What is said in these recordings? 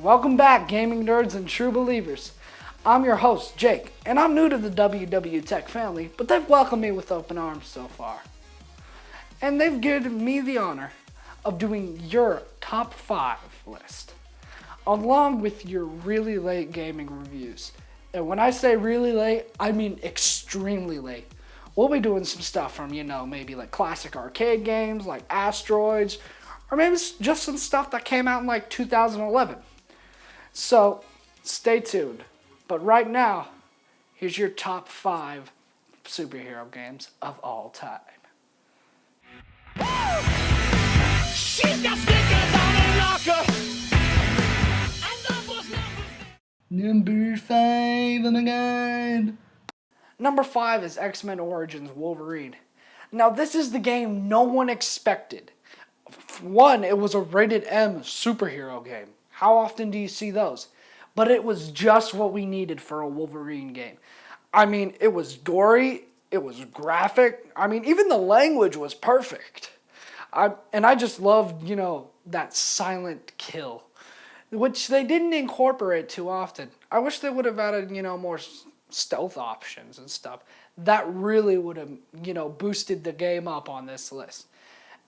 Welcome back, gaming nerds and true believers. I'm your host, Jake, and I'm new to the WW Tech family, but they've welcomed me with open arms so far. And they've given me the honor of doing your top 5 list, along with your really late gaming reviews. And when I say really late, I mean extremely late. We'll be doing some stuff from, maybe like classic arcade games like Asteroids, or maybe just some stuff that came out in like 2011. So, stay tuned. But right now, here's your top 5 superhero games of all time. She's got stickers on her locker. Number 5, oh my god. Number 5 is X-Men Origins Wolverine. Now, this is the game no one expected. One, it was a rated M superhero game. How often do you see those? But it was just what we needed for a Wolverine game. I mean, it was gory, it was graphic. I mean, even the language was perfect. I just loved, that silent kill, which they didn't incorporate too often. I wish they would have added, more stealth options and stuff. That really would have, boosted the game up on this list.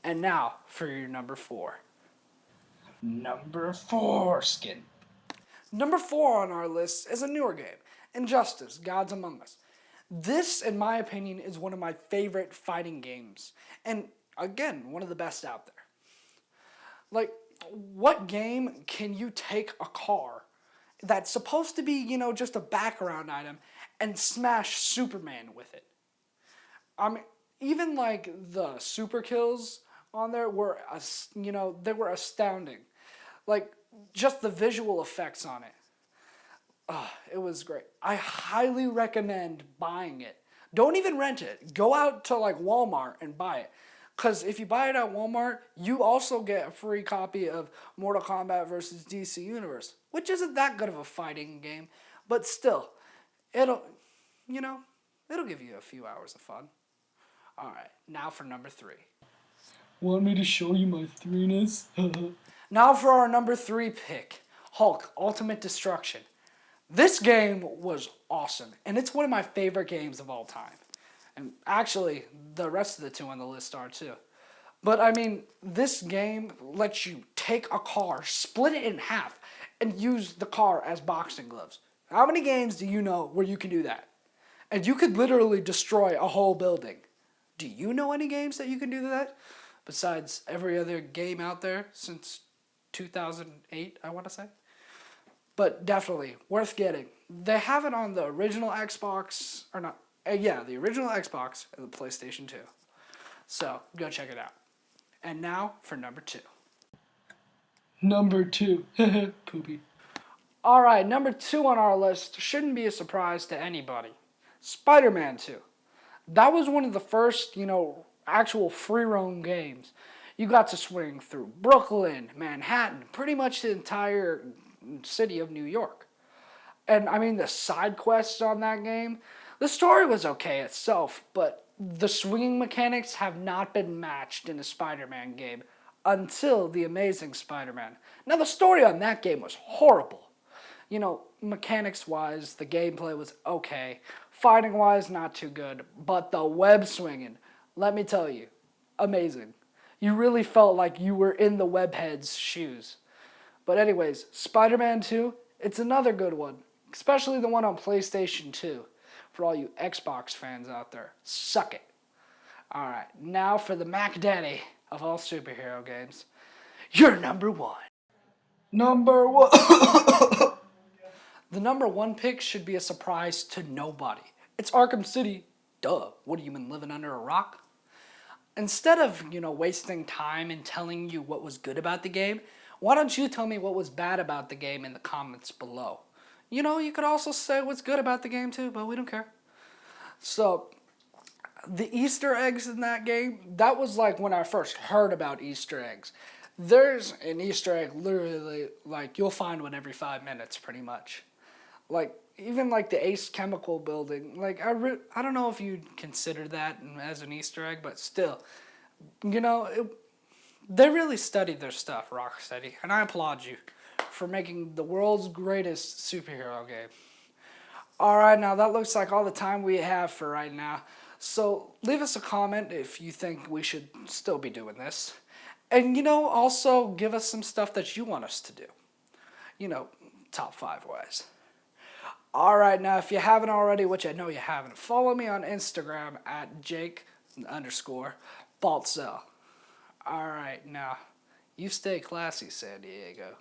And now for your number 4. Number 4 skin. Number 4 on our list is a newer game, Injustice: Gods Among Us. This, in my opinion, is one of my favorite fighting games. And again, one of the best out there. Like, what game can you take a car that's supposed to be, just a background item and smash Superman with it? I mean, even like the super kills on there were, they were astounding. Like, just the visual effects on it. It was great. I highly recommend buying it. Don't even rent it. Go out to like Walmart and buy it. Because if you buy it at Walmart, you also get a free copy of Mortal Kombat vs. DC Universe, which isn't that good of a fighting game, but still, it'll give you a few hours of fun. Alright, now for number 3. Want me to show you my threeness? Now for our number 3 pick, Hulk: Ultimate Destruction. This game was awesome, and it's one of my favorite games of all time. And actually, the rest of the 2 on the list are too. But I mean, this game lets you take a car, split it in half, and use the car as boxing gloves. How many games do you know where you can do that? And you could literally destroy a whole building. Do you know any games that you can do that? Besides every other game out there since 2008, I want to say. But definitely worth getting. They have it on the original Xbox, or not, the original Xbox and the PlayStation 2. So, go check it out. And now for number 2. Number 2. Poopy. Alright, number 2 on our list shouldn't be a surprise to anybody. Spider-Man 2. That was one of the first, actual free roam games. You got to swing through Brooklyn, Manhattan, pretty much the entire city of New York. And I mean, the side quests on that game, the story was okay itself, but the swinging mechanics have not been matched in a Spider-Man game until The Amazing Spider-Man. Now, the story on that game was horrible. Mechanics-wise, the gameplay was okay. Fighting-wise, not too good. But the web swinging, let me tell you, amazing. You really felt like you were in the webhead's shoes. But anyways, Spider-Man 2, it's another good one. Especially the one on PlayStation 2. For all you Xbox fans out there, suck it. Alright, now for the Mac Daddy of all superhero games. Your number 1. Number 1. The number 1 pick should be a surprise to nobody. It's Arkham City. Duh, what have you been living under a rock? Instead of, wasting time and telling you what was good about the game, why don't you tell me what was bad about the game in the comments below? You could also say what's good about the game too, but we don't care. So, the Easter eggs in that game, that was like when I first heard about Easter eggs. There's an Easter egg literally, like, you'll find one every 5 minutes pretty much. Like, even like the Ace Chemical building, like, I don't know if you'd consider that as an Easter egg, but still, they really studied their stuff, Rocksteady, and I applaud you for making the world's greatest superhero game. Alright, now that looks like all the time we have for right now. So leave us a comment if you think we should still be doing this. And also give us some stuff that you want us to do. Top 5 wise. Alright, now if you haven't already, which I know you haven't, follow me on Instagram at Jake_Baltzell. Alright, now you stay classy, San Diego.